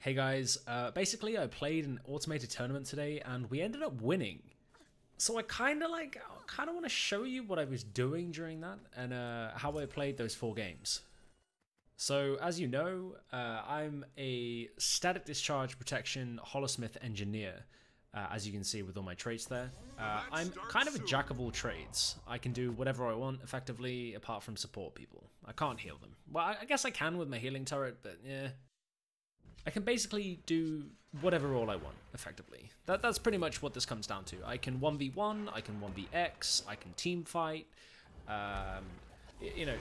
Hey guys, basically I played an automated tournament today and we ended up winning. So I kind of want to show you what I was doing during that and how I played those 4 games. So as you know, I'm a static discharge protection holosmith engineer, as you can see with all my traits there. I'm kind of a jack of all trades. I can do whatever I want effectively apart from support people. I can't heal them. Well, I guess I can with my healing turret, but yeah. I can basically do whatever role I want, effectively. That's pretty much what this comes down to. I can 1v1, I can 1vx, I can team fight. You know,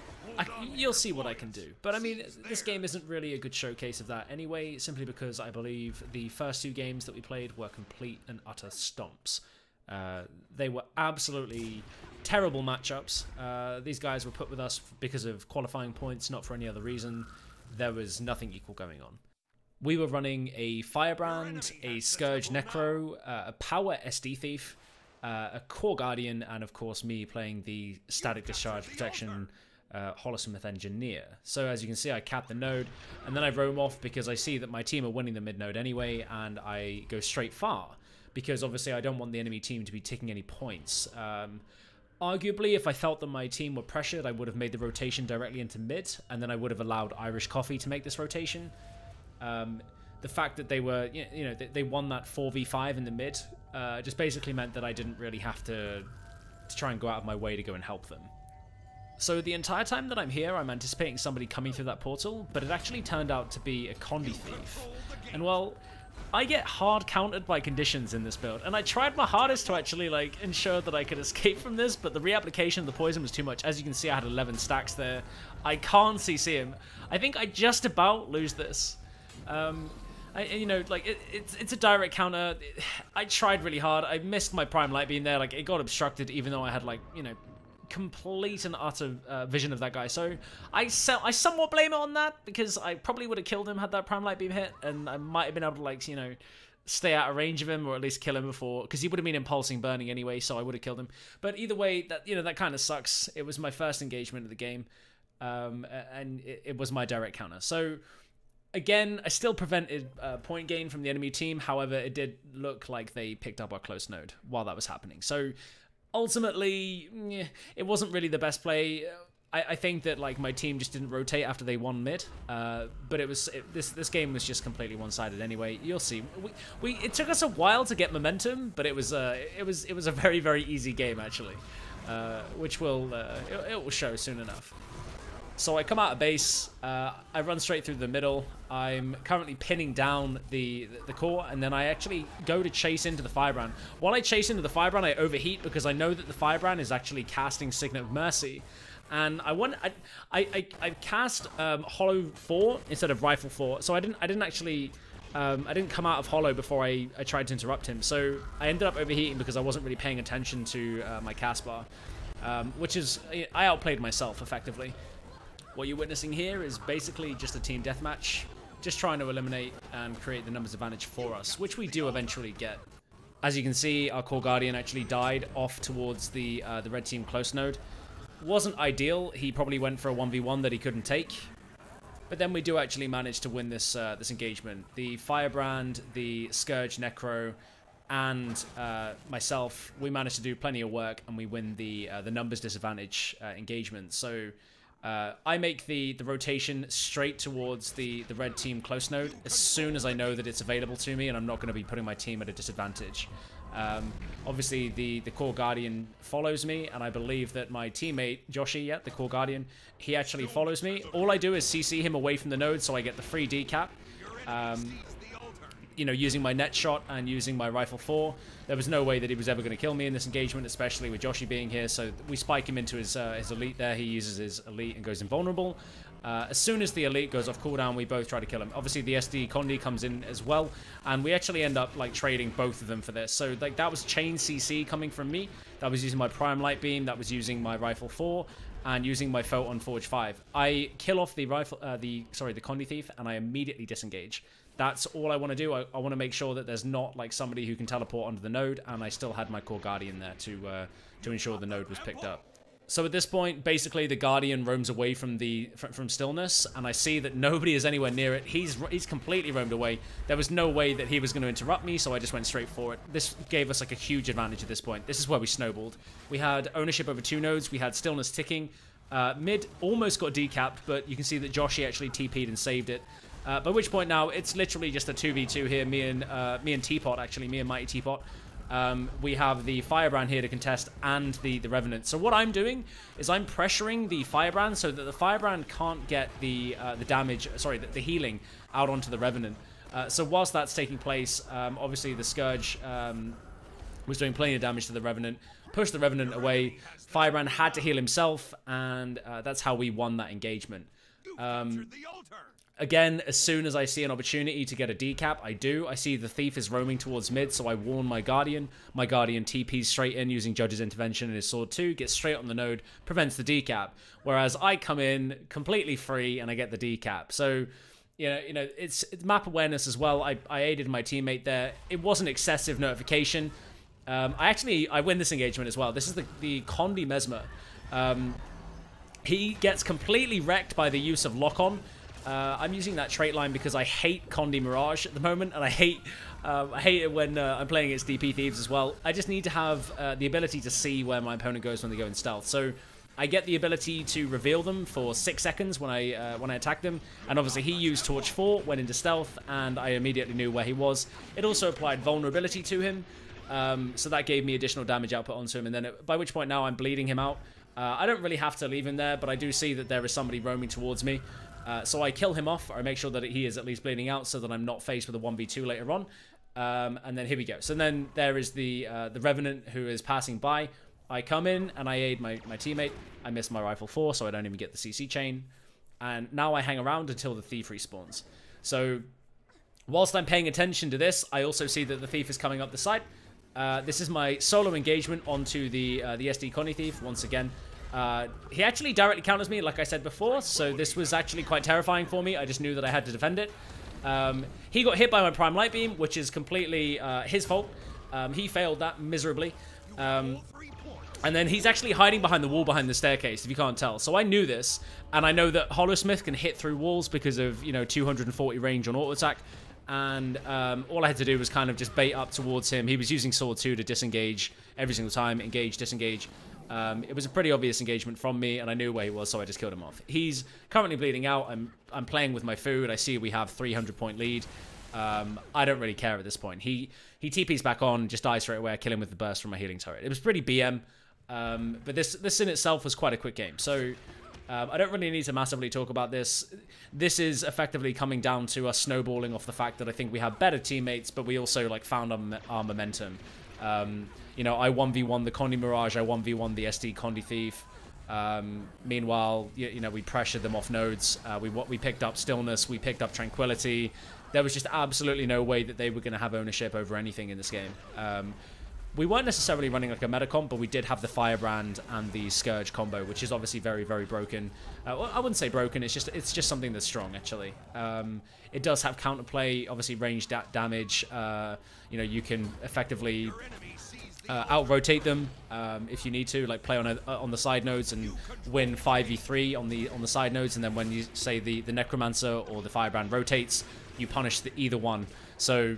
you'll see what I can do. But I mean, this game isn't really a good showcase of that anyway, simply because I believe the first 2 games that we played were complete and utter stomps. They were absolutely terrible matchups. These guys were put with us because of qualifying points, not for any other reason. There was nothing equal going on. We were running a Firebrand, a Scourge Necro, a Power SD Thief, a Core Guardian, and of course me playing the Static Discharge Protection Holosmith Engineer. So as you can see, I cap the node, and then I roam off because I see that my team are winning the mid node anyway, and I go straight far, because obviously I don't want the enemy team to be taking any points. Arguably, if I felt that my team were pressured, I would have made the rotation directly into mid, and then I would have allowed Irish Coffee to make this rotation. The fact that they were, you know, they won that 4v5 in the mid just basically meant that I didn't really have to try and go out of my way to go and help them. So the entire time that I'm here, I'm anticipating somebody coming through that portal, but it actually turned out to be a Condi Thief. And well, I get hard countered by conditions in this build, and I tried my hardest to actually like ensure that I could escape from this, but the reapplication of the poison was too much. As you can see, I had 11 stacks there. I can't CC him. I think I just about lose this. You know, like it's a direct counter. I tried really hard. I missed my prime light beam there. Like it got obstructed, even though I had like, you know, complete and utter vision of that guy. So I somewhat blame it on that, because I probably would have killed him had that prime light beam hit, and I might have been able to, like, you know, stay out of range of him, or at least kill him before, because he would have been impulsing burning anyway. So I would have killed him. But either way, that, you know, that kind of sucks. It was my first engagement of the game, and it was my direct counter. So again, I still prevented point gain from the enemy team. However, it did look like they picked up our close node while that was happening. So ultimately, it wasn't really the best play. I think that like my team just didn't rotate after they won mid. But this game was just completely one-sided anyway. You'll see. It took us a while to get momentum, but it was a very, very easy game actually, which will it will show soon enough. So I come out of base, I run straight through the middle. I'm currently pinning down the core, and then I actually go to chase into the Firebrand. While I chase into the Firebrand, I overheat because I know that the Firebrand is actually casting Signet of Mercy. And I cast Hollow 4 instead of Rifle 4, so I didn't actually I didn't come out of Hollow before I tried to interrupt him. So I ended up overheating because I wasn't really paying attention to my cast bar, which is, I outplayed myself effectively. What you're witnessing here is basically just a team deathmatch, just trying to eliminate and create the numbers advantage for us, which we do eventually get. As you can see, our Core Guardian actually died off towards the red team close node. Wasn't ideal. He probably went for a 1v1 that he couldn't take. But then we do actually manage to win this this engagement. The Firebrand, the Scourge Necro, and myself, we managed to do plenty of work, and we win the numbers disadvantage engagement. So I make the rotation straight towards the red team close node as soon as I know that it's available to me and I'm not going to be putting my team at a disadvantage. Obviously the Core Guardian follows me, and I believe that my teammate Joshi, the Core Guardian, he actually follows me. All I do is CC him away from the node so I get the free decap. You know, using my net shot and using my Rifle 4. There was no way that he was ever going to kill me in this engagement, especially with Joshi being here. So we spike him into his elite there. He uses his elite and goes invulnerable. As soon as the elite goes off cooldown, we both try to kill him. Obviously, the SD Condi comes in as well, and we actually end up like trading both of them for this. So like that was chain CC coming from me. That was using my Prime Light Beam. That was using my Rifle 4. And using my Photon Forge 5. I kill off the Condi Thief, and I immediately disengage. That's all I want to do. I want to make sure that there's not like somebody who can teleport onto the node, and I still had my Core Guardian there to ensure the node was picked up. So at this point, basically the Guardian roams away from from Stillness, and I see that nobody is anywhere near it. He's completely roamed away. There was no way that he was going to interrupt me, so I just went straight for it. This gave us like a huge advantage at this point. This is where we snowballed. We had ownership over 2 nodes. We had Stillness ticking. Mid almost got decapped, but you can see that Joshy actually TP'd and saved it. By which point now it's literally just a 2v2 here. Me and Teapot, actually, me and Mighty Teapot. We have the Firebrand here to contest and the Revenant. So what I'm doing is I'm pressuring the Firebrand so that the Firebrand can't get the damage, sorry, the healing out onto the Revenant. So whilst that's taking place, obviously the Scourge was doing plenty of damage to the Revenant, pushed the Revenant away. Firebrand had to heal himself, and that's how we won that engagement. Again, as soon as I see an opportunity to get a decap, I do. I see the Thief is roaming towards mid, so I warn my Guardian. My Guardian TPs straight in using Judge's Intervention and his Sword 2, gets straight on the node, prevents the decap. Whereas I come in completely free and I get the decap. So, you know, it's map awareness as well. I aided my teammate there. It wasn't excessive notification. I win this engagement as well. This is the Condi Mesmer. He gets completely wrecked by the use of lock-on. I'm using that trait line because I hate Condi Mirage at the moment, and I hate it when I'm playing against DP Thieves as well. I just need to have the ability to see where my opponent goes when they go in stealth. So I get the ability to reveal them for 6 seconds when I attack them, and obviously he used Torch 4, went into stealth, and I immediately knew where he was. It also applied vulnerability to him, so that gave me additional damage output onto him, and then by which point now I'm bleeding him out. I don't really have to leave him there, but I do see that there is somebody roaming towards me. So I kill him off, or I make sure that he is at least bleeding out so that I'm not faced with a 1v2 later on. And then here we go. So then there is the Revenant who is passing by. I come in and I aid my teammate. I miss my Rifle 4, so I don't even get the CC chain. And now I hang around until the Thief respawns. So whilst I'm paying attention to this, I also see that the Thief is coming up the side. This is my solo engagement onto the SD Connie Thief once again. He actually directly counters me, like I said before, so this was actually quite terrifying for me. I just knew that I had to defend it. He got hit by my Prime Light Beam, which is completely his fault. He failed that miserably. And then he's actually hiding behind the wall behind the staircase, if you can't tell. So I knew this, and I know that Hollowsmith can hit through walls because of, 240 range on auto attack. And all I had to do was kind of just bait up towards him. He was using Sword 2 to disengage every single time, engage, disengage. It was a pretty obvious engagement from me, and I knew where he was, so I just killed him off. He's currently bleeding out. I'm playing with my food. I see we have 300-point lead. I don't really care at this point. He TPs back on, just dies straight away. I kill him with the burst from my healing turret. It was pretty BM, but this in itself was quite a quick game. So I don't really need to massively talk about this. This is effectively coming down to us snowballing off the fact that I think we have better teammates, but we also found our momentum. I 1v1 the Condi Mirage, I 1v1 the SD Condi Thief. Meanwhile, we pressured them off nodes. We picked up Stillness, we picked up Tranquility. There was just absolutely no way that they were going to have ownership over anything in this game. We weren't necessarily running like a meta comp, but we did have the Firebrand and the Scourge combo, which is obviously very, very broken. Well, I wouldn't say broken, it's just something that's strong, actually. It does have counterplay, obviously ranged damage. You can effectively out-rotate them if you need to, play on the side nodes and win 5v3 on the side nodes, and then when you say the Necromancer or the Firebrand rotates, you punish either one. So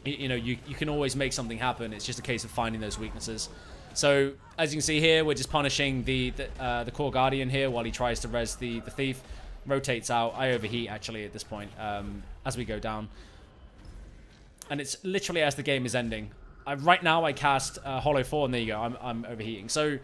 you can always make something happen. It's just a case of finding those weaknesses. So as you can see here, we're just punishing the core Guardian here while he tries to res the Thief. Rotates out. I overheat actually at this point as we go down, and it's literally as the game is ending. Right now I cast Hollow 4, and there you go. I'm overheating. So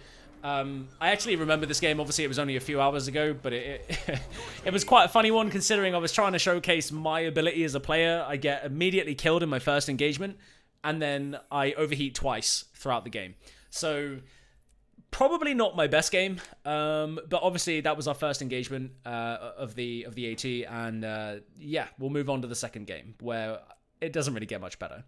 I actually remember this game. Obviously, it was only a few hours ago, but it was quite a funny one considering I was trying to showcase my ability as a player. I get immediately killed in my first engagement, and then I overheat twice throughout the game. So probably not my best game, but obviously that was our first engagement of the AT, and yeah, we'll move on to the second game where it doesn't really get much better.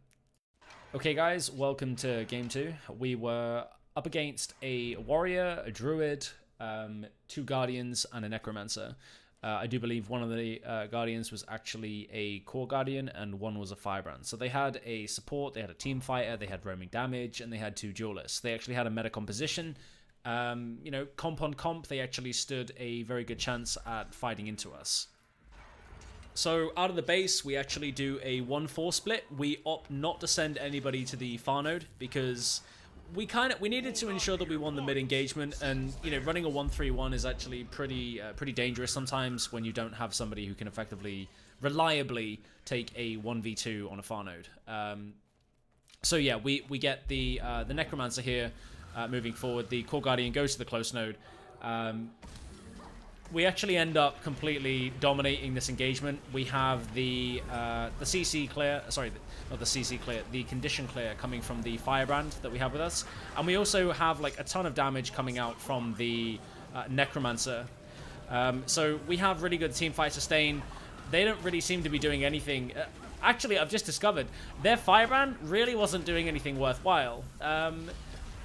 Okay, guys, welcome to game 2. We were up against a warrior, a druid, 2 guardians, and a necromancer. I do believe one of the guardians was actually a core guardian, and one was a firebrand. So they had a support, they had a team fighter, they had roaming damage, and they had 2 duelists. They actually had a meta composition, you know, comp on comp, they actually stood a very good chance at fighting into us. So out of the base, we actually do a 1-4 split. We opt not to send anybody to the far node because we needed to ensure that we won the mid engagement, and you know, running a 1-3-1 is actually pretty dangerous sometimes when you don't have somebody who can effectively, reliably take a 1v2 on a far node. So yeah, we get the Necromancer here moving forward. The Core Guardian goes to the close node. We actually end up completely dominating this engagement. We have the CC clear, sorry, not the CC clear, the condition clear coming from the Firebrand that we have with us. And we also have like a ton of damage coming out from the Necromancer. So we have really good teamfight sustain. They don't really seem to be doing anything. Actually, I've just discovered their Firebrand really wasn't doing anything worthwhile.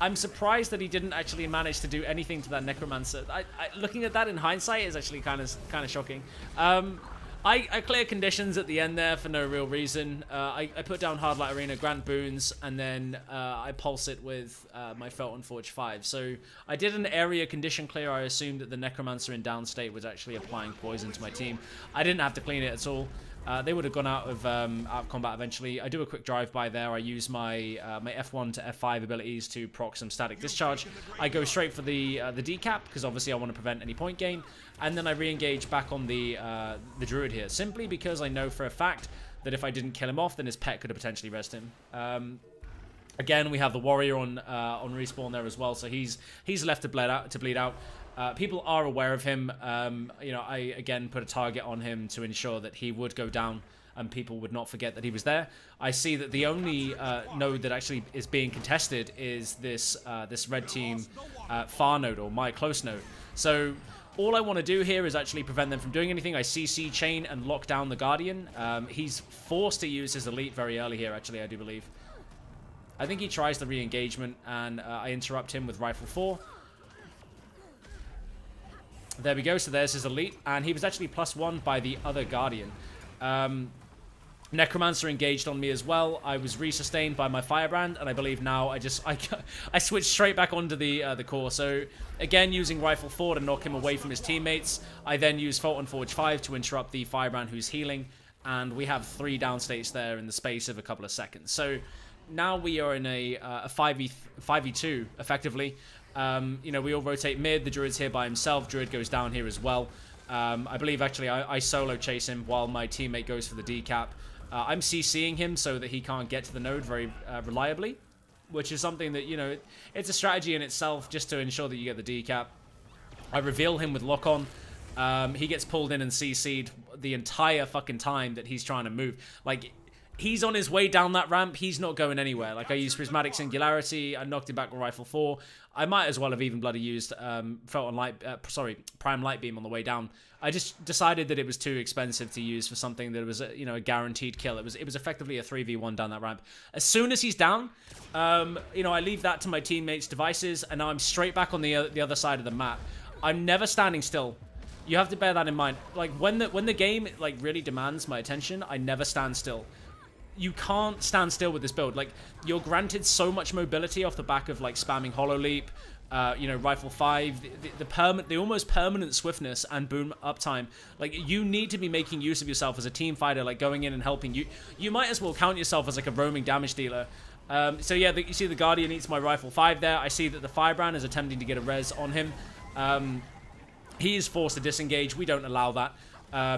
I'm surprised that he didn't actually manage to do anything to that Necromancer. Looking at that in hindsight is actually kind of shocking. I clear conditions at the end there for no real reason. I put down Hard Light Arena, grant boons, and then I pulse it with my Felton Forge 5. So I did an area condition clear. I assumed that the Necromancer in down state was actually applying poison to my team. I didn't have to clean it at all. They would have gone out of combat eventually. I do a quick drive-by there. I use my my F1 to F5 abilities to proc some static discharge. I go straight for the decap, because obviously I want to prevent any point gain. And then I re-engage back on the Druid here, simply because I know for a fact that if I didn't kill him off, then his pet could have potentially rezzed him. Again, we have the Warrior on respawn there as well, so he's left to bleed out. People are aware of him. You know, I again put a target on him to ensure that he would go down and people would not forget that he was there. I see that the only node that actually is being contested is this red team far node, or my close node. So all I want to do here is actually prevent them from doing anything. I CC chain and lock down the Guardian. He's forced to use his elite very early here, actually, I do believe. I think he tries the re-engagement, and I interrupt him with Rifle 4. There we go, so there's his elite, and he was actually +1 by the other Guardian. Necromancer engaged on me as well. I was re-sustained by my Firebrand, and I believe now I switched straight back onto the core. So again, using Rifle 4 to knock him away from his teammates. I then use Felton Forge 5 to interrupt the Firebrand who's healing, and we have 3 downstates there in the space of a couple of seconds. So now we are in a 5v2 effectively. You know, we all rotate mid. The Druid's here by himself. Druid goes down here as well. I believe actually I solo chase him while my teammate goes for the decap. I'm CCing him so that he can't get to the node very reliably, which is something that, you know, it's a strategy in itself just to ensure that you get the decap. I reveal him with lock on. He gets pulled in and CC'd the entire fucking time that he's trying to move. Like, he's on his way down that ramp. He's not going anywhere. Like, I used Prismatic Singularity. I knocked him back with Rifle 4. I might as well have even bloody used Prime Light Beam on the way down. I just decided that it was too expensive to use for something that was, you know, a guaranteed kill. It was effectively a 3v1 down that ramp. As soon as he's down, you know, I leave that to my teammates' devices, and now I'm straight back on the other side of the map. I'm never standing still. You have to bear that in mind. Like, when the game like really demands my attention, I never stand still. You can't stand still with this build. Like, you're granted so much mobility off the back of like spamming Hollow Leap, you know, Rifle 5, the almost permanent swiftness and boom uptime. Like, you need to be making use of yourself as a team fighter, like going in and helping you. You might as well count yourself as like a roaming damage dealer. So yeah, you see the Guardian eats my Rifle 5 there. I see that the Firebrand is attempting to get a res on him. He is forced to disengage. We don't allow that.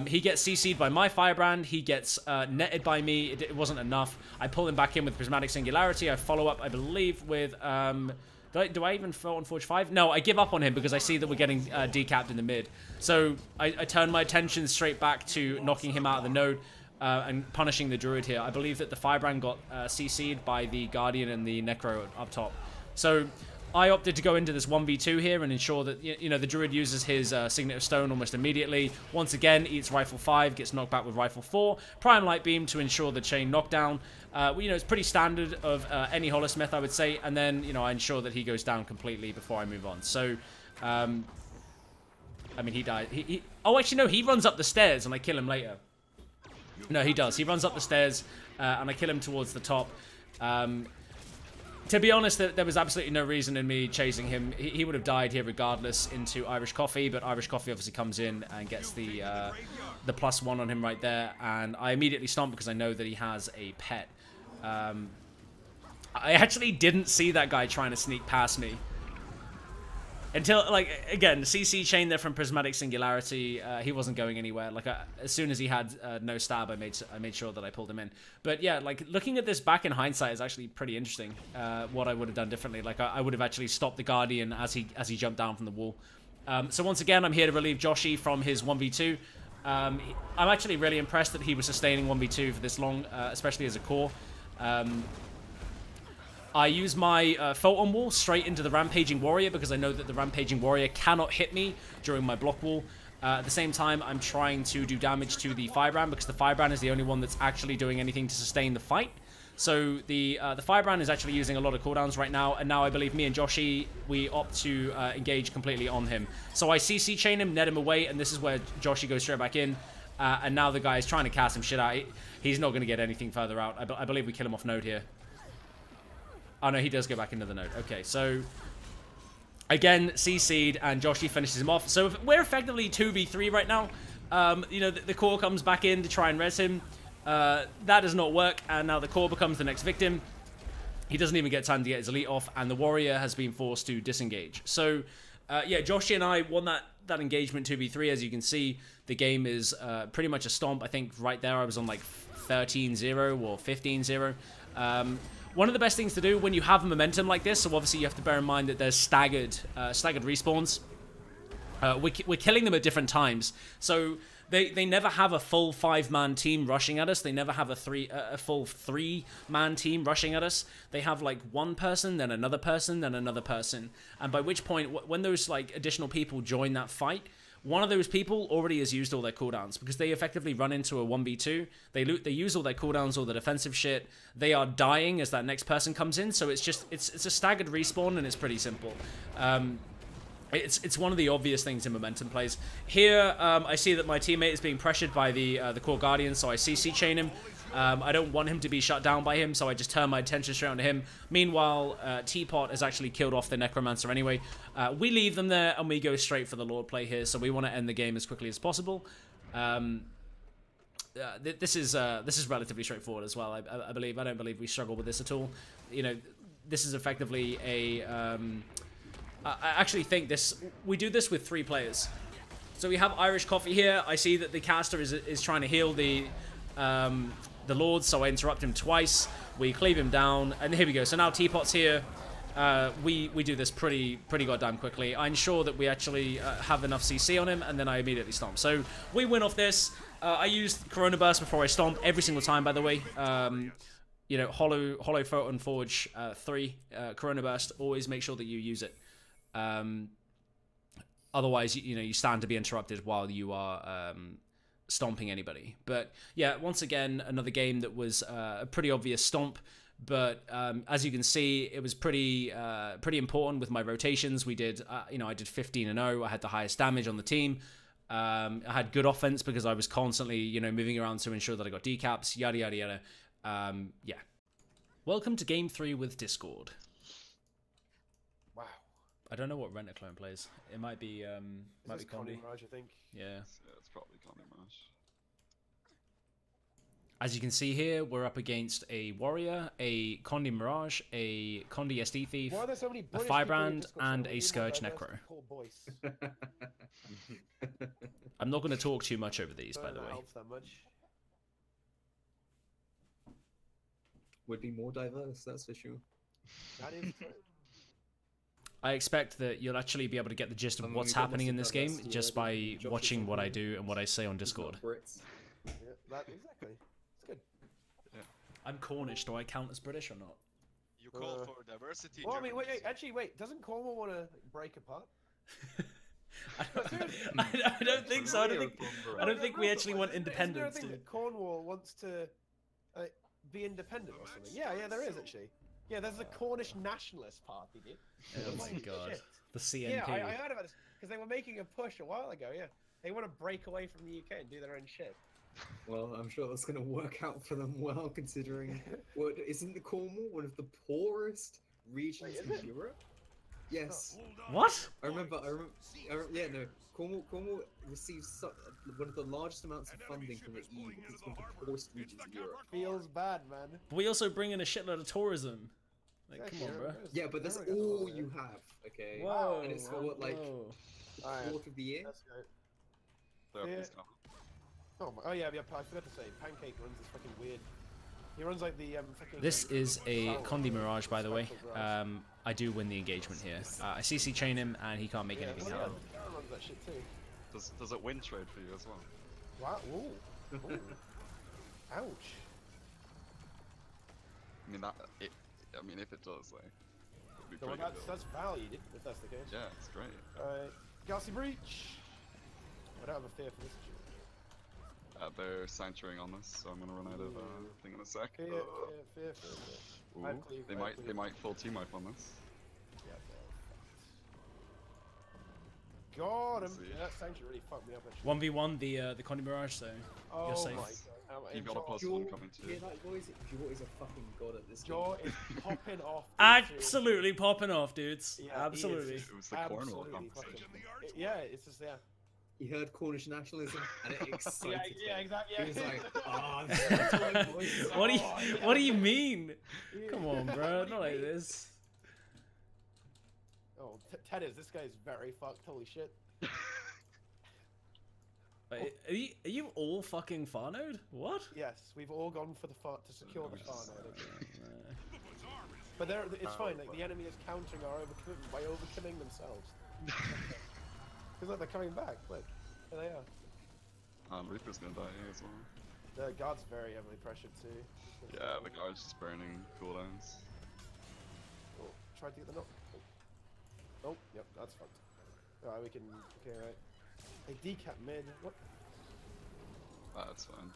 He gets CC'd by my Firebrand. He gets netted by me. It wasn't enough. I pull him back in with Prismatic Singularity. I follow up, I believe, with... Do I even throw on Forge 5? No, I give up on him because I see that we're getting decapped in the mid. So I turn my attention straight back to knocking him out of the node and punishing the Druid here. I believe that the Firebrand got CC'd by the Guardian and the Necro up top. So I opted to go into this 1v2 here and ensure that, you know, the Druid uses his Signet of Stone almost immediately. Once again, eats Rifle 5, gets knocked back with Rifle 4. Prime Light Beam to ensure the chain knockdown. You know, it's pretty standard of any Holosmith, I would say. And then, you know, I ensure that he goes down completely before I move on. So, I mean, he died. Oh, actually, no, he runs up the stairs and I kill him later. No, he does. He runs up the stairs and I kill him towards the top. To be honest, there was absolutely no reason in me chasing him. He would have died here regardless into Irish Coffee, but Irish Coffee obviously comes in and gets the +1 on him right there, and I immediately stomp because I know that he has a pet. I actually didn't see that guy trying to sneak past me. Until, like, again, CC chain there from Prismatic Singularity. He wasn't going anywhere. Like, as soon as he had no stab, I made sure that I pulled him in. But yeah, like, looking at this back in hindsight is actually pretty interesting. What I would have done differently. Like, I would have actually stopped the Guardian as he jumped down from the wall. So once again, I'm here to relieve Joshi from his 1v2. I'm actually really impressed that he was sustaining 1v2 for this long, especially as a core. I use my Photon Wall straight into the Rampaging Warrior because I know that the Rampaging Warrior cannot hit me during my block wall. At the same time, I'm trying to do damage to the Firebrand because the Firebrand is the only one that's actually doing anything to sustain the fight. So the Firebrand is actually using a lot of cooldowns right now, and now I believe me and Joshi, we opt to engage completely on him. So I CC chain him, net him away, and this is where Joshi goes straight back in. And now the guy is trying to cast him shit out. He's not going to get anything further out. I believe we kill him off node here. Oh, no, he does go back into the node. Okay, so again, CC'd, and Joshi finishes him off. So we're effectively 2v3 right now. You know, the core comes back in to try and res him. That does not work, and now the core becomes the next victim. He doesn't even get time to get his elite off, and the warrior has been forced to disengage. So, yeah, Joshi and I won that engagement 2v3. As you can see, the game is pretty much a stomp. I think right there I was on like 13-0 or 15-0. One of the best things to do when you have momentum like this, so obviously you have to bear in mind that there's staggered respawns. We're killing them at different times, so they never have a full 5-man team rushing at us. They never have a full 3-man team rushing at us. They have like one person, then another person, then another person, and by which point, when those like additional people join that fight, one of those people already has used all their cooldowns because they effectively run into a 1v2. They use all their cooldowns, all the defensive shit. They are dying as that next person comes in. So it's a staggered respawn, and it's pretty simple. It's one of the obvious things in momentum plays. Here, I see that my teammate is being pressured by the core guardian, so I CC chain him. I don't want him to be shut down by him, so I just turn my attention straight onto him. Meanwhile, Teapot has actually killed off the Necromancer anyway. We leave them there, and we go straight for the Lord play here, so we want to end the game as quickly as possible. This is relatively straightforward as well, I believe. I don't believe we struggle with this at all. You know, this is effectively a... I actually think we do this with 3 players. So we have Irish Coffee here. I see that the caster is trying to heal the Lord, so I interrupt him twice. We cleave him down, and here we go. So now Teapot's here. We do this pretty goddamn quickly. I ensure that we actually have enough CC on him, and then I immediately stomp. So we win off this. I used Corona Burst before I stomp every single time, by the way. You know, Hollow Photon Forge 3 Corona Burst. Always make sure that you use it. Otherwise, you know, you stand to be interrupted while you are stomping anybody. But yeah, once again, another game that was a pretty obvious stomp. But as you can see, it was pretty important with my rotations. We did, you know, I did 15-0. I had the highest damage on the team. I had good offense because I was constantly, you know, moving around to ensure that I got decaps. Yada yada yada. Yeah. Welcome to Game 3 with Discord. Wow. I don't know what Rent-A-Clone plays. It might be Condi. Mirage, I think. Yeah. It's probably Condi Mirage. As you can see here, we're up against a Warrior, a Condi Mirage, a Condi SD Thief, Why are there so many a British Firebrand, people in and Discord? a Scourge Necro. I'm not going to talk too much over these, by the way. Helps that much. Would be more diverse, that's for sure. That is true. I expect that you'll actually be able to get the gist of what's happening in this game just by watching what I do and what I say on Discord. Yeah, exactly. It's good. Yeah. I'm Cornish. Do I count as British or not? You call for diversity. Well, I mean, wait. Doesn't Cornwall want to break apart? I don't think so. I don't think we actually want independence. Isn't there a thing that Cornwall wants to be independent or something? Yeah, there is actually. Yeah, there's a Cornish Nationalist Party, dude. Oh my god. Shit. The CNP. Yeah, I heard about this because they were making a push a while ago. Yeah, they want to break away from the UK and do their own shit. Well, I'm sure that's going to work out for them well, considering isn't the Cornwall one of the poorest regions Wait, in is it? Europe. Yes, What? I remember. Yeah, no. Cornwall receives one of the largest amounts of funding from the EU because it's one of the poorest regions in Europe. Feels bad, man. But we also bring in a shitload of tourism. Like, come on, bro. Yeah, but that's all you have. Okay. Whoa. And it's for what, like whoa. the Alright. fourth of the year. Let's go. Therapy's Yeah. coming. Oh yeah, I forgot to say, Pancake runs this fucking weird. He runs like the fucking. This is a Sour Condi Mirage, by the way. spectral grass. I do win the engagement here. I CC chain him, and he can't make Yeah, anything well, happen. yeah, Karen runs that shit too. Does it win trade for you as well? Wow. Ooh. Ooh. Ouch. I mean I mean if it does, like, it'd be So well, pretty good. that's valued if that's the case. Yeah, it's great. Alright. Ghastly Breach! I don't have a fear for this shit. They're sanctuaring on this, so I'm gonna run out of thing in a sec. Fear. Ooh, I have cleave, they I have might cleave. full team wipe on this. Yeah, got him! See. Yeah, that sanctuary really fucked me up actually. 1v1 the Condi Mirage, so Oh you're safe. my god. You've got a plus Jaw, one coming too. yeah, that boy is a fucking god at this. Jaw game. is popping off. dude, Absolutely popping off, dudes. Yeah, he is. Absolutely. It was the Cornwall Absolutely conversation. fucking- Yeah, it's just yeah. He heard Cornish nationalism and it excited Yeah, him. exactly. He Yeah. was like, ah, this is my time, boys." What do you Oh, yeah. What do you mean? Yeah. Come on, bro. Not like this. Oh, Ted is. This guy's very fucked. Holy shit. Wait, are you all fucking far node? What? Yes, we've all gone for the far to secure the far node. Uh, But it's fine. Like the enemy is countering our overcommitment by overcommitting themselves. Because look, they're coming back. Look, there they are. Reaper's gonna die here as well. The guard's very heavily pressured too. Yeah, the guard's just burning cooldowns. Oh, tried to get the knock. Oh, yep, that's fucked. Alright, we can. Okay, right. They decap mid. What? That's fine.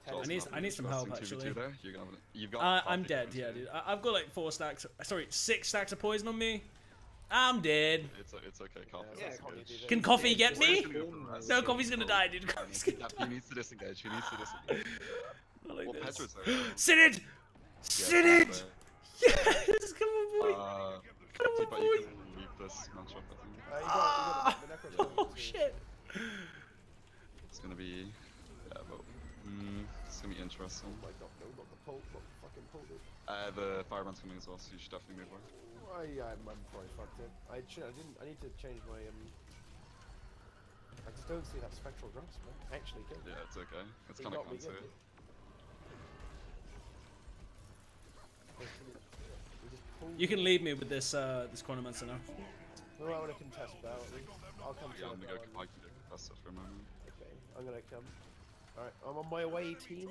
Ted is I need some help, actually. You've got I'm coffee dead. coming Yeah, too. dude. I've got like 6 stacks of poison on me. I'm dead. It's okay, coffee. Yeah, Yeah, Coffee did it. Can coffee get me? He's gonna go for the rest. No, coffee's gonna die, dude. Coffee's gonna die. He needs to disengage. He needs to disengage. Not like Well, this. Petra's there. Sit it! Sit it! Yes! Come on, boy! Come on, But boy! you can leave this matchup, I think. You got the necro's coming Oh, too. shit! It's gonna be. Yeah, but. It's gonna be interesting. Oh my god, no, not the pull, not the fucking pull, dude. The firebrand's coming as well, so you should definitely move over. I'm probably fucked it. I need to change my I just don't see that spectral grasp, man. Actually, good. Yeah, it's okay. It's He kind of got me considered. good. We just pulled You can leave me with this this Chronomancer now. No, I want to contest battle. At least. I'll come Yeah, to I'm the gonna go. battle. I can go contest it for a moment. Okay, I'm gonna come. Alright, I'm on my way, team.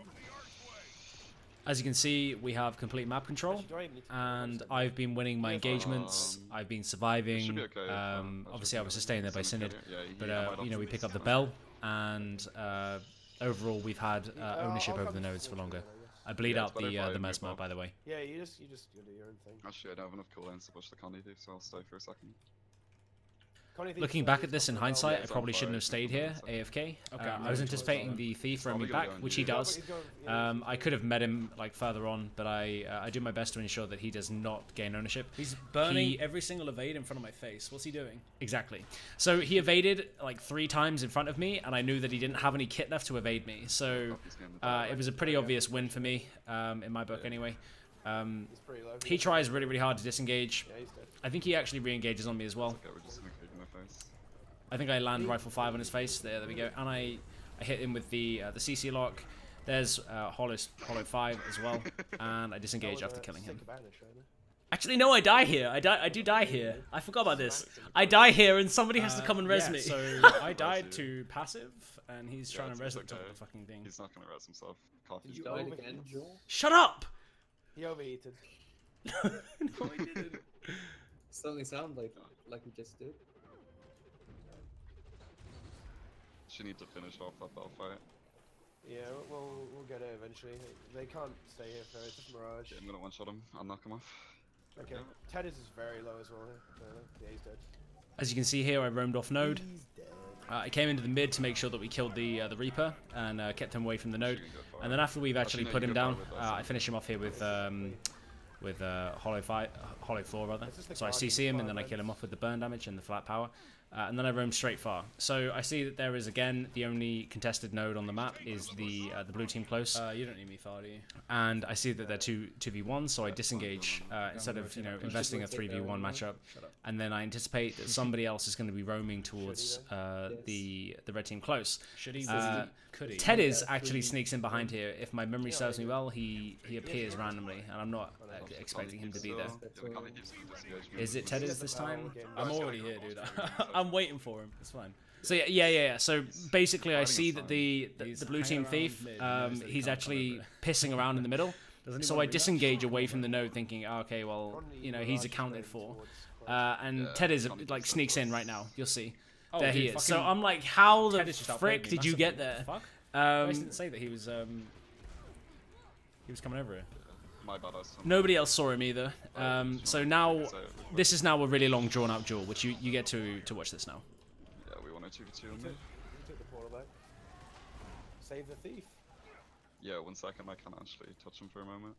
As you can see, we have complete map control, Actually, do I even need to and I've been winning my engagements. I've been surviving. Should be okay. Obviously, I was sustained there by Synod, Yeah, but you know, we pick up the bell, and overall, we've had ownership over the nodes for longer. I bleed Yeah, out it's better if I the move mesmer, on. by the way. Yeah, you just do your own thing. Actually, I don't have enough cooldowns to push the Condi thief, so I'll stay for a second. Connie thinks Looking that back he's at this got in the bell. hindsight, I it's probably on shouldn't fire, have stayed it's on here, fire. AFK. Okay, I was anticipating the thief roaming Probably gonna back, go and which he do that. does. He's going- yeah, I could have met him like further on, but I do my best to ensure that he does not gain ownership. He's burning every single evade in front of my face. What's he doing? Exactly. So he evaded like 3 times in front of me, and I knew that he didn't have any kit left to evade me. So Coffee's getting the die. it was a pretty obvious win for me, in my book anyway. He's pretty low. He tries really, really hard to disengage. Yeah, he's dead. I think he actually re-engages on me as well. Okay, we're just gonna kick in the face. I think I land rifle 5 on his face. There we go. And I hit him with the CC lock. There's hollow 5 as well, and I disengage That was after a killing him. sick banish, right? Actually, no, I die here. I do die here. I forgot about this. I die here, and somebody has to come and res me. So I died to passive, and he's Yeah, trying to it's res the top okay. of the fucking thing. He's not gonna res himself. Coffee's you gonna Died overheat? again, Joel. Shut up! He overheated. No, I didn't. Certainly sound like we just did. She need to finish off that bell fight. Yeah, we'll get it eventually. They can't stay here for it's just Mirage. Okay, I'm gonna one-shot him. I'll knock him off. Okay, Ted is very low as well. Yeah, he's dead. As you can see here, I roamed off node. He's dead. I came into the mid to make sure that we killed the Reaper and kept him away from the node. She can go far. And then after we've actually no, put you him go far down, with us. I finish him off here with with Hollow 4 rather. So I CC him and then I kill him off with the burn damage and the flat power. And then I roam straight far. So I see that there is, again, the only contested node on the map is the blue team close. You don't need me far, do you? And I see that they're 2v1, so I disengage instead of, you know, investing a 3v1 matchup. And then I anticipate that somebody else is going to be roaming towards the red team close. Should he? Could he? Tediz actually sneaks in behind here. If my memory serves me well, he appears randomly, and I'm not expecting him to be there. Is it Tediz this time? I'm already here, dude. I'm waiting for him. It's fine. So yeah. So basically, I see that the blue team thief, he's actually pissing around in the middle. So I disengage away from the node, thinking, oh, okay, well, you know, he's accounted for. And Tediz like sneaks in right now. You'll see. Oh, there dude, he is. So I'm like, how the frick did you get there? Fuck? I didn't say that he was coming over here. My bad. Nobody else saw him either. So now, this is now a really long drawn-out duel, which you get to watch this now. Yeah, we want a 2v2 on me. You took the portal back. Save the thief. Yeah, 1 second. I can actually touch him for a moment.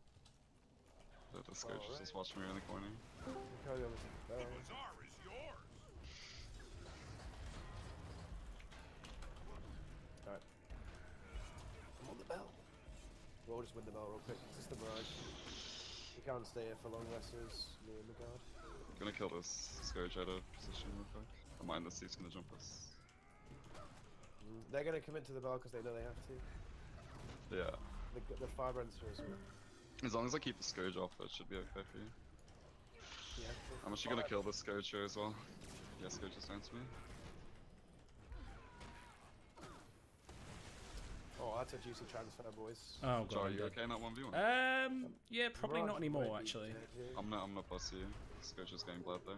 The Scourge is just watching me in the corner. Alright. I'm on the bell. We'll just win the bell real quick. It's just the Mirage. We can't stay here for long resters. Me and the guard. I'm gonna kill this Scourge out of position real quick. I mind this thief's gonna jump us. They're gonna commit to the bell because they know they have to. Yeah. The Firebrancer as well. As long as I keep the Scourge off, that should be okay for you. Yeah. I'm actually gonna kill the Scourge here as well. Yeah, Scourge is down to me. Oh, that's a juicy transfer, boys. Oh Joe, are god. you okay in that 1v1? Yeah, probably not anymore actually. I'm not plus you. Scourge is getting bled there.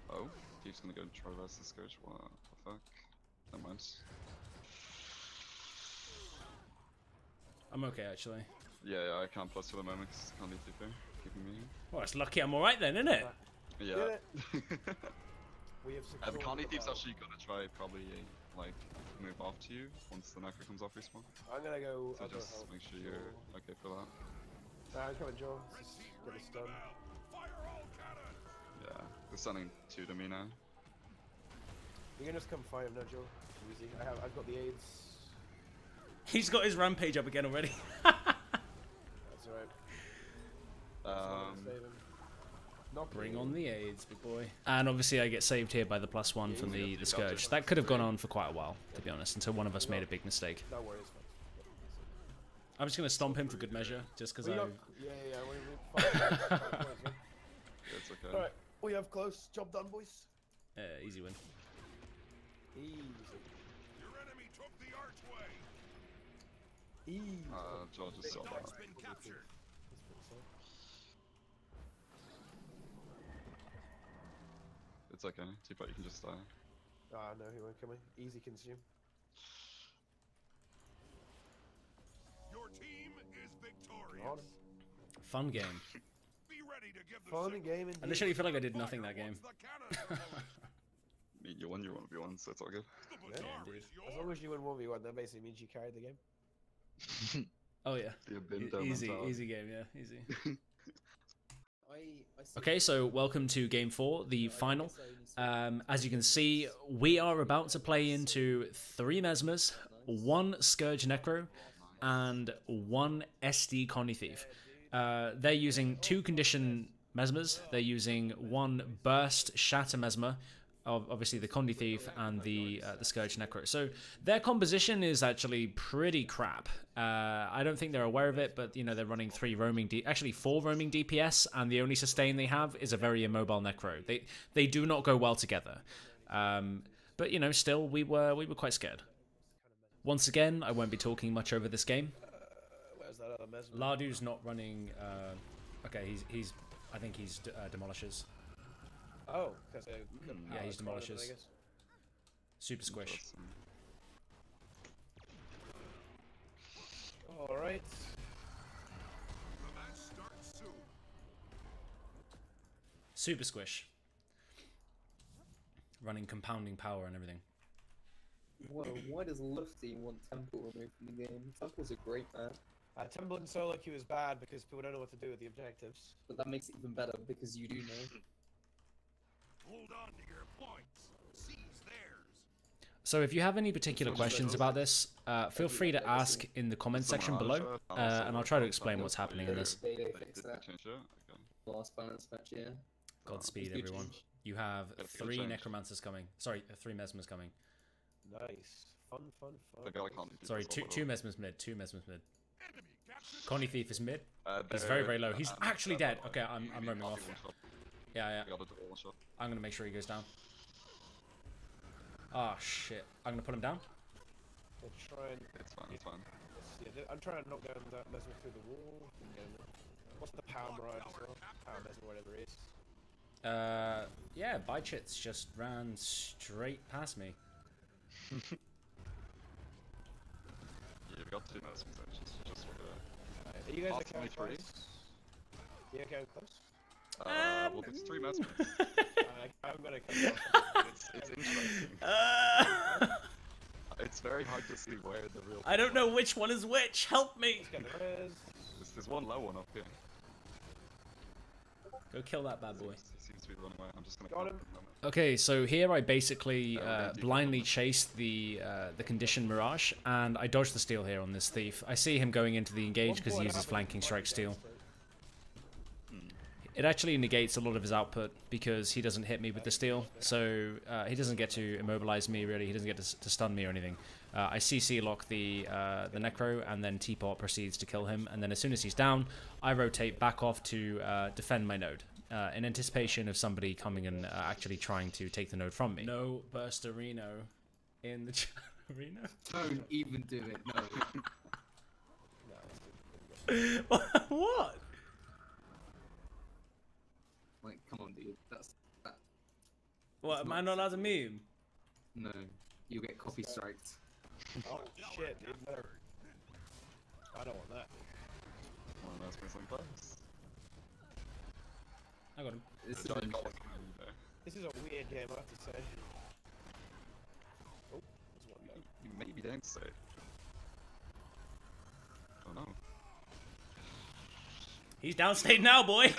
Oh, Thief's gonna go and try versus the Scourge. What the fuck? Never mind. I'm okay actually. Yeah, I can't plus for the moment because I can't leave Thief here. Keeping me here. Well, it's lucky I'm alright then, isn't it? Yeah. We have secured Connie the Thief's bell. actually gonna try probably like move off to you once the Necro comes off respawn. I'm gonna go. So I'll go just help. make sure you're okay for that. Nah, I'm coming, Joe. Just get a stun. Yeah, they're sending 2 to me now. You can just come fight him now, Joe. Easy. I've got the aids. He's got his rampage up again already. That's alright. Save him. Knock Bring him. on the aids, big boy. And obviously I get saved here by the +1 from the Scourge. That could have gone on for quite a while, to be honest, until one of us made a big mistake. Don't worry, it's fine. I'm just going to stomp him for good measure, just because I... Yeah. We fine. Yeah, it's okay. Alright, we have close. Job done, boys. Easy win. Easy. Your enemy took the archway. Easy. Joel just saw that. Been captured. It's okay. Teapot, you can just die. Ah, no, he won't kill me. Easy consume. Your team is victorious. On. Fun game. Be ready to give the Fun signal. game indeed. I literally feel like I did nothing that game. Once the cannon blows, I mean, you won your 1v1, so it's all good. the Yeah, bazaar indeed. is As long yours. as you win 1v1, that basically means you carried the game. Oh yeah. The Abindo Easy mentality. game, yeah, easy. I see. Okay, so welcome to Game 4, the final. As you can see, we are about to play into 3 Mesmers, 1 Scourge Necro, and 1 SD Connie Thief. They're using 2 Condition Mesmers. They're using 1 Burst Shatter Mesmer, obviously the Connie Thief and the Scourge Necro. So their composition is actually pretty crap. I don't think they're aware of it, but you know they're running 4 roaming DPS, and the only sustain they have is a very immobile Necro. They do not go well together. But you know, still we were quite scared. Once again, I won't be talking much over this game. Where's that other mesmer? Lardu's not running. Okay, I think he's Demolishers. Oh, because Yeah, he's Demolishers. Super squish. Interesting. Alright. The match starts soon. Super squish. Running compounding power and everything. Why does Lufty want Temple removed from the game? Temple's a great man. Temple in solo queue is bad because people don't know what to do with the objectives. But that makes it even better because you do know. Hold on to your points. Seize theirs. So if you have any particular questions about this, feel free to ask in the comment section below, and I'll try to explain what's happening in this. They fixed Did they that change it? Okay. last balance match, yeah. Godspeed, Good everyone. change. You have That's a good 3 change. necromancers coming. Sorry, 3 mesmers coming. Nice. Fun. The guy can't do Sorry, this two all mesmers mid. 2 mesmers mid. Enemy captured. Connie Thief is mid. He's they're- very, very low. He's actually dead. they're- Okay, I'm roaming I'll off. do one shot. Yeah. I gotta do one shot. I'm gonna make sure he goes down. Oh shit. I'm gonna put him down. I'll try and... It's fine, it's fine. Yeah, I'm trying to knock down that mesmer through the wall. What's the power ride as well? Power mesmer, whatever it is. Yeah, Bychits just ran straight past me. Yeah, you've got 2 mesmers, just Are you guys Pass okay? me 3. You okay close? Well, it's 3 mesmers. I'm gonna come down. It's interesting. It's very hard to see where the real. I don't know which one is which. Help me. Let's get the res. There's one low one up here. Go kill that bad boy. He seems to be running away. I'm just gonna Got cut him. at the moment. Okay, so here I basically we're gonna blindly chased the conditioned Mirage, and I dodged the steal here on this thief. I see him going into the engage because he uses flanking strike steal. It actually negates a lot of his output because he doesn't hit me with the steal, so he doesn't get to immobilize me really. He doesn't get to stun me or anything. I CC lock the Necro, and then Teapot proceeds to kill him. And then as soon as he's down, I rotate back off to defend my node in anticipation of somebody coming and actually trying to take the node from me. No Burstarino in the Reno. Don't even do it, no. What? Like, come on, dude. That. What? Am I not allowed to meme? No. You'll get copy striked. Oh shit, dude, no. I don't want that. One of those missing players. I got him. This is The giant interesting. goal is coming there. This is a weird game, I have to say. Oh, there's one down. You maybe don't say. Oh no. He's downstate now, boy.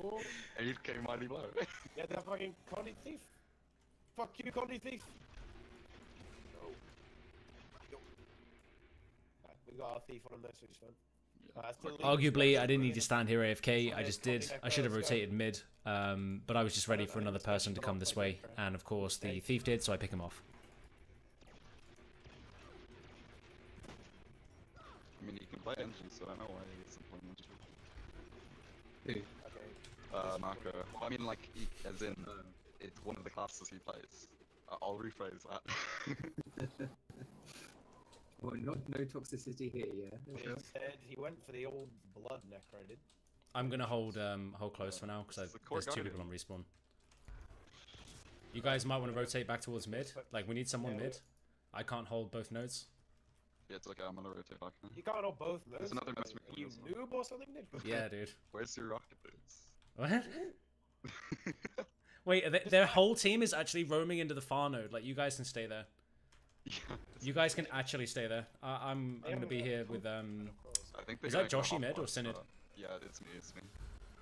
Oh, 8k mighty blow. yeah, that fucking Connie Thief. Fuck you, Connie Thief. No. Right, we got our thief on him there, so he's fine. Arguably, I didn't need to stand here AFK. I just did. I should have rotated mid, but I was just ready for another person to come this way. And of course, the thief did, so I pick him off. I mean, you can play engine, so I don't know why it's important. Who? Okay. Marco. I mean, like, as in, it's one of the classes he plays. I'll rephrase that. Well, no toxicity here, yeah. Instead, he went for the old blood necro, did. I'm gonna hold close for now because The core there's 2 guardian. people on respawn. You guys might want to rotate back towards mid. Like we need someone Yeah, mid. I can't hold both nodes. Yeah, it's okay, I'm gonna rotate back now. You can't hold both of There's those. another mess Are you as well. noob or something, Nick? Yeah, dude. Where's your rocket boots? What? Wait, their whole team is actually roaming into the far node. Like you guys can stay there. Yeah, You guys can actually stay there. I'm gonna be here with I think Is they're that going Joshy for mid or hot Synod? box, yeah, it's me.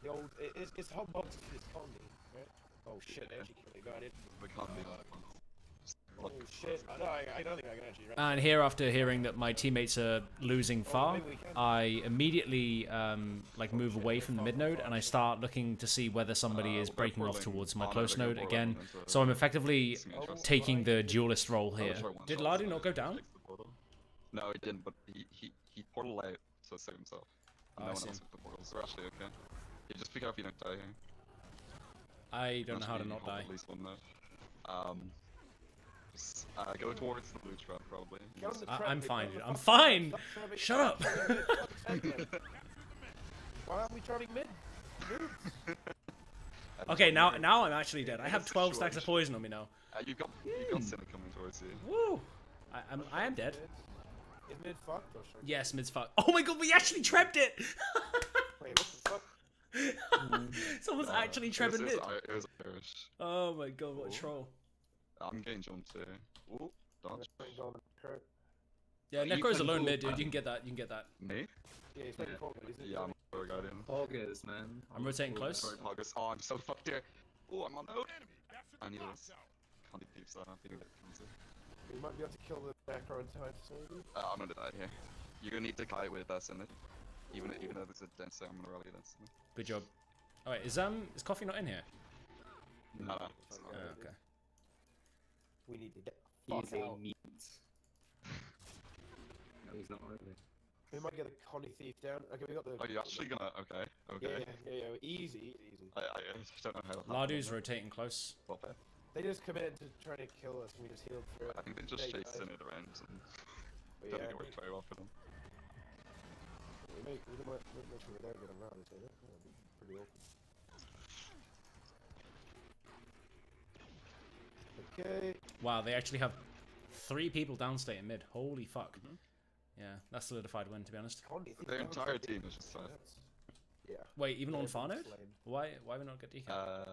The old, it's hot box is Condi, right? Oh shit, they actually killed the guardian. We can't be that. Oh shit, I don't think I can actually run. And here, after hearing that my teammates are losing far, I immediately like move away from the mid node and I start looking to see whether somebody is breaking off towards my close node again. So I'm effectively taking the duelist role here. Did Lardu not go down? No, he didn't, but he portal out to save himself. Oh, No I one see. else with the portals, so actually okay. You just figure out if you don't die here. I don't know how to Actually, not hold die. At least one note. Just go towards the blue trap probably. Get on the trap, I'm Nick, fine, get on dude. the I'm fucking fine. trap, stop trapping- Shut up. Why aren't we trapping mid? Noobs. Okay, now I'm actually dead. I have 12 stacks of poison on me now. You've got Sinner coming towards you. Woo! I am dead. Is mid fucked or sorry? Yes, mid's fuck. Oh my god, we actually trapped it! Wait, what the fuck? Someone's actually trapping mid. It was Irish. Oh my god, what a troll. I'm getting jumped here. Ooh. dodge. Yeah, you Necro's playing alone Call mid, of dude. Duty? You can get that. You can get that. Me? Yeah, he's playing Prot, isn't he? Yeah, I'm a Power Guardian. Jawgeous, man. I'm rotating close. Sorry, Poggers. Oh, I'm so fucked here. Oh, I'm on out. Enemy captured I need the this. top Can't be so happy to get counted. We might be able to kill the Necro in time, so maybe. I'm gonna die here. You're gonna need to kite with us in it. Even though there's a dense, I'm gonna rally this. Good job. Oh wait, is Coffee not in here? No. Oh, okay. We need to get He fuck is a out. meat. No, he's not really. We might get the Connie Thief down. Okay, we got the. Oh, you're actually gonna. Okay. Okay. Yeah. Easy. I don't know how. Lardu's rotating close. Well, fair. They just come in to try to kill us, and we just healed through it. I think they're just Hey, chasing guys. it around and But don't yeah, think it worked very well for them. we might make sure we're there getting around each other. That'd be pretty open. Okay. Wow, they actually have 3 people downstate in mid. Holy fuck. Yeah, that's solidified win, to be honest. Connie Thief Their down entire for team is just fat. minutes. Yeah. Wait, even on far Everyone's node? slain. Why we not get decal?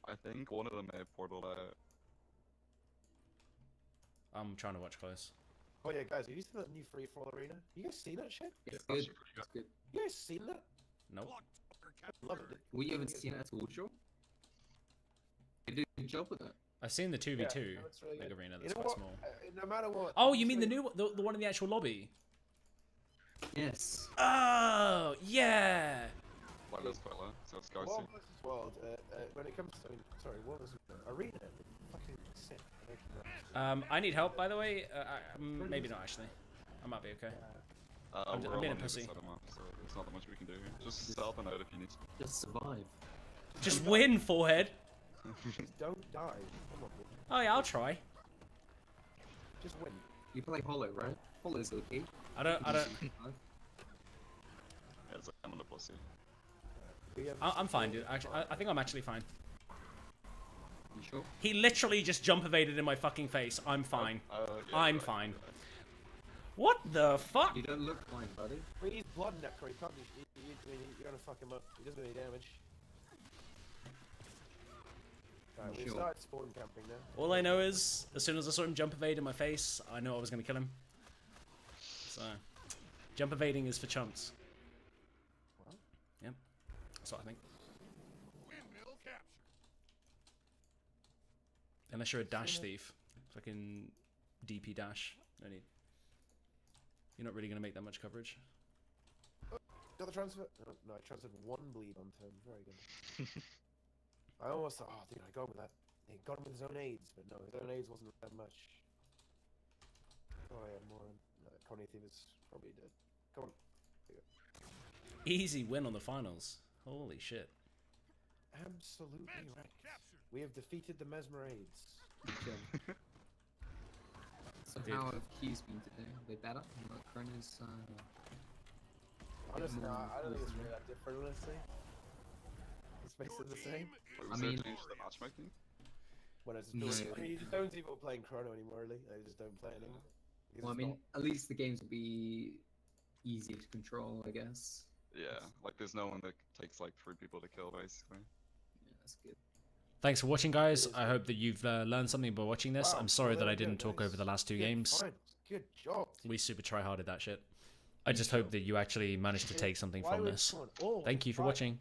I think one of them may have portaled out. I'm trying to watch close. Oh yeah, guys, have you seen that new free for all arena? You guys seen that shit? It's It's good. actually pretty It's good. You guys seen that? Nope. Love it. We haven't seen it at all, Joe. You did a good job with it. I've seen the 2v2 Yeah, that's really like good. arena You that's know quite what? small. No matter what. Oh, you mean the honestly- new one, the one in the actual lobby? Yes. Oh, yeah. Like that's quite low, so it's guys World versus World, when it comes to, World versus Arena, fucking sick. I need help, by the way. Maybe not actually. I might be okay. I'm we're being all a on the other pussy. side of the map, so there's not that much we can do here. Just stealth and out if you need to. Just survive. Just win, forehead. Just don't die. Come on, man. Oh yeah, I'll try. Just win. You play Hollow, right? Hollow's okay. I don't. Yeah, it's like I'm on the pussy. We have I'm fine, dude. Actually, I think I'm actually fine. You sure? He literally just jump evaded in my fucking face. I'm fine. Yeah, I'm right, fine. right. What the fuck? You don't look fine, buddy. But he's blood necro, you can't be, you're gonna fuck him up. He doesn't do any damage. Alright, we Sure. start spawn camping now. All I know is, as soon as I saw him jump evade in my face, I knew I was gonna kill him. So, jump evading is for chumps. Well. Yep. That's what I think. Windmill captured. Unless you're a dash thief. Fucking DP dash. No need. You're not really gonna make that much coverage. Got the transfer? No, I transferred 1 bleed on turn. Very good. I almost thought, oh dude, I got him with that. He got him with his own aids, but no, his own aids wasn't that much. Oh, I had more. Connie Thief is probably dead. Come on. Easy win on the finals. Holy shit. Absolutely Mantle right. captured. We have defeated the Mesmeraids. So how have Q's been today? Are they better? Like Chrono's, Honestly, more I don't think it's awesome. really that different, honestly. It's basically the same. Wait, I was there a mean- change to the matchmaking? When I just No. I mean, you just don't see people playing Chrono anymore, really. I just don't play it anymore. Because well, I it's mean, not- at least the games will be easier to control, I guess. Yeah, like there's no one that takes like 3 people to kill basically. Yeah, that's good. Thanks for watching, guys. It is I hope that you've learned something by watching this. Wow, I'm sorry well, that there I we go, didn't talk guys. over the last 2 Good games. finals. Good job. We super try-harded that shit. I just hope that you actually managed to take something Why from would this. someone- oh, Thank you for right. watching.